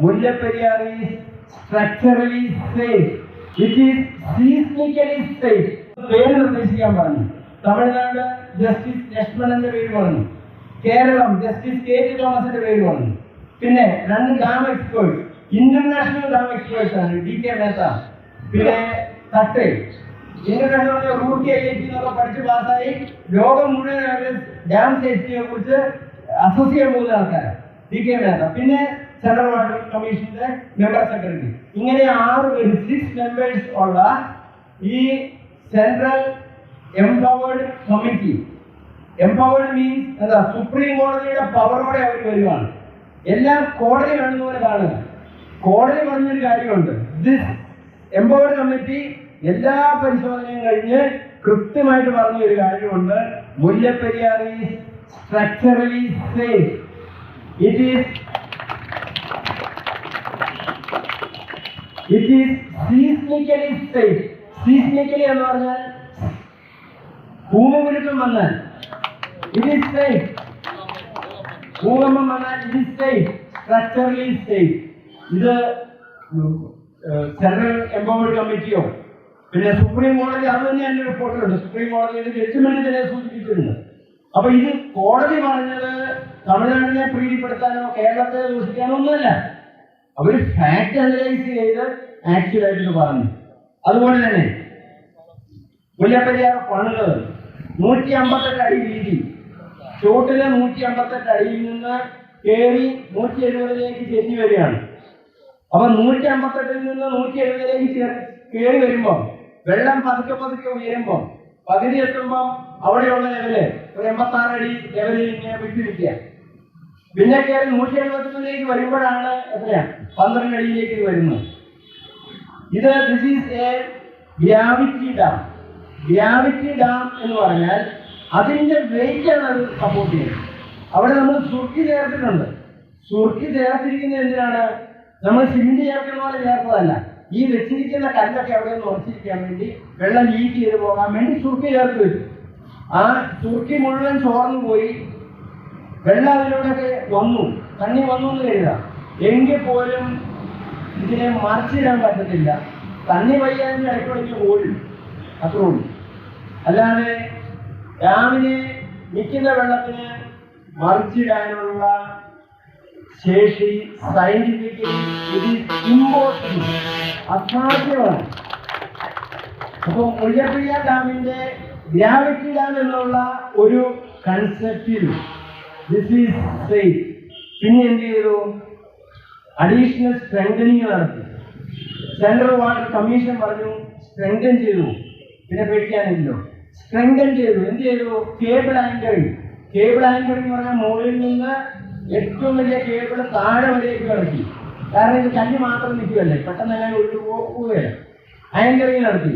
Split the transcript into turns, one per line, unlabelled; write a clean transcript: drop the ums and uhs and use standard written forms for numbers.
Mullaperiyar is structurally safe. It is seismically safe. പേര് നിർദ്ദേശിക്കാൻ പറഞ്ഞു. തമിഴ്നാട് ജസ്റ്റിസ് ലക്ഷ്മണന്റെ പേര് പറഞ്ഞു. കേരളം ജസ്റ്റിസ് കെ ടി തോമസിന്റെ പേര് പറഞ്ഞു. പിന്നെ 2 dam expert, international dam experts ആണ്, ഡി കെ മേത്ത, പിന്നെ തട്ടേ. ഇന്റർനാഷണൽ റൂട്ടി IIT എന്നൊക്കെ പഠിച്ച് പാസ്സായി ലോകം മുഴുവൻ ഡാം സേഫ്റ്റിയെ കുറിച്ച് അസസ് ചെയ്യാൻ പോകുന്ന ആൾക്കാരാണ് ഡി കെ മേത്ത. പിന്നെ സെൻട്രൽ വാട്ടർ കമ്മീഷന്റെ മെമ്പർ സെക്രട്ടറി. ഇങ്ങനെ 6 മെമ്പേഴ്സ് ഉള്ള ഈ central empowered committee. Empowered means എന്താ? സുപ്രീം കോടതിയുടെ പവറോടെ അവർ വരുവാണ്. എല്ലാം കോടതി കാണുന്ന പോലെ കാണുക. കോടതി പറഞ്ഞൊരു കാര്യമുണ്ട്, ദിസ് എംപവേർഡ് കമ്മിറ്റി എല്ലാ പരിശോധനയും കഴിഞ്ഞ് കൃത്യമായിട്ട് പറഞ്ഞ ഒരു കാര്യമുണ്ട്, Mullaperiyar is structurally safe. It is seismically safe. Seismically എന്ന് പറഞ്ഞാൽ ഭൂമികുലുക്കം വന്നാൽ ഇറ്റ് ഈസ് സേഫ്. ഭൂകമ്പം വന്നാൽ it is safe, structurally safe. ഇത് സെൻട്രൽ എംപവേർഡ് കമ്മിറ്റിയോ പിന്നെ സുപ്രീം കോടതി, അത് തന്നെ എൻ്റെ റിപ്പോർട്ടിലുണ്ട്. സുപ്രീം കോടതിയുടെ ജഡ്ജ്മെന്റ് തന്നെ സൂചിപ്പിച്ചിട്ടുണ്ട്. അപ്പൊ ഇത് കോടതി പറഞ്ഞത് തമിഴ്നാടിനെ പ്രീതിപ്പെടുത്താനോ കേരളത്തെ ദൂഷിക്കാനോ ഒന്നുമല്ല. അവർ ഫാക്ട് അനലൈസ് ചെയ്ത് ആക്ച്വലായിട്ട് പറഞ്ഞു. അതുപോലെ തന്നെ മുല്ലപ്പെരിയാർ പണിത് 158 അടി വീതി, ചുവട്ടിലെ 158 അടിയിൽ നിന്ന് കയറി 170ലേക്ക് ചെരിഞ്ഞു വരികയാണ്. അപ്പൊ 158ൽ നിന്ന് 170ലേക്ക് കയറി വരുമ്പോൾ വെള്ളം പതുക്കെ പതുക്കെ ഉയരുമ്പോൾ പകുതി എത്തുമ്പോൾ അവിടെയുള്ള ലെവല് ഒരു 86 അടി ലെവലിൽ ഇങ്ങനെ വിട്ടിരിക്കുക. പിന്നെ കയറി 171ലേക്ക് വരുമ്പോഴാണ് എത്രയാ 12 അടിയിലേക്ക് വരുന്നത്. ഇത് this is A gravity dam. Gravity dam എന്ന് പറഞ്ഞാൽ അതിന്റെ വെയിറ്റ് ആണ് അത് സപ്പോർട്ട് ചെയ്യുന്നത്. അവിടെ നമ്മൾ സുർക്കി ചേർത്തിട്ടുണ്ട്. സുർക്കി ചേർത്തിരിക്കുന്നത് എന്തിനാണ്? നമ്മൾ സിമെന്റ് ചേർക്കുന്ന പോലെ ചേർത്തതല്ല. ഈ വെച്ചിരിക്കുന്ന കല്ലൊക്കെ അവിടെ നിന്ന് ഉറച്ചിരിക്കാൻ വേണ്ടി, വെള്ളം ലീക്ക് ചെയ്ത് പോകാൻ വേണ്ടി സുർക്കി ചേർത്ത് വെച്ചു. ആ സുർക്കി മുഴുവൻ ചോർന്നു പോയി, വെള്ളം അതിലൂടെയൊക്കെ വന്നു, തണ്ണി വന്നു എന്ന് കരുതാം. എങ്കിൽ പോലും ഇതിനെ മറിച്ചിടാൻ പറ്റത്തില്ല. തണ്ണി വയ്യാതിന്റെ ഇടയ്ക്കുള്ളിൽ ഓടും, അത്രേ ഉള്ളൂ. അല്ലാതെ ഡാമിനെ നിൽക്കുന്ന വെള്ളത്തിന് മറിച്ചിടാനുള്ള ശേഷി സയന്റിഫിക്കലി ഇത് ഇമ്പോസിബിൾ, അസാധ്യമാണ്. അപ്പോൾ മുല്ലപ്പെരിയാർ ഡാമിന്റെ ഗ്രാവിറ്റി ഡാം എന്നുള്ള ഒരു കൺസെപ്റ്റിൽ ദിസ് ഈസ് സേഫ്. പിന്നെ എന്ത് ചെയ്തു? അഡീഷണൽ സ്ട്രെങ്തനിങ് നടത്തി. സെൻട്രൽ വാട്ടർ കമ്മീഷൻ പറഞ്ഞു സ്ട്രെങ്തൻ ചെയ്തു. പിന്നെ പേടിക്കാനില്ലല്ലോ, സ്ട്രെങ്തൻ ചെയ്തു. എന്ത് ചെയ്തു? Cable anchoring. കേബിൾ ആങ്കറിങ് എന്ന് പറഞ്ഞാൽ മുകളിൽ നിന്ന് ഏറ്റവും വലിയ കേബിൾ താഴെ വരേക്ക് കിടക്കി. കാരണം ഇത് കല്ല് മാത്രം നിൽക്കുകയല്ലേ, പെട്ടെന്ന് എല്ലാം ഒഴിച്ചു പോവുകയല്ല. ആങ്കറിങ് നടത്തി.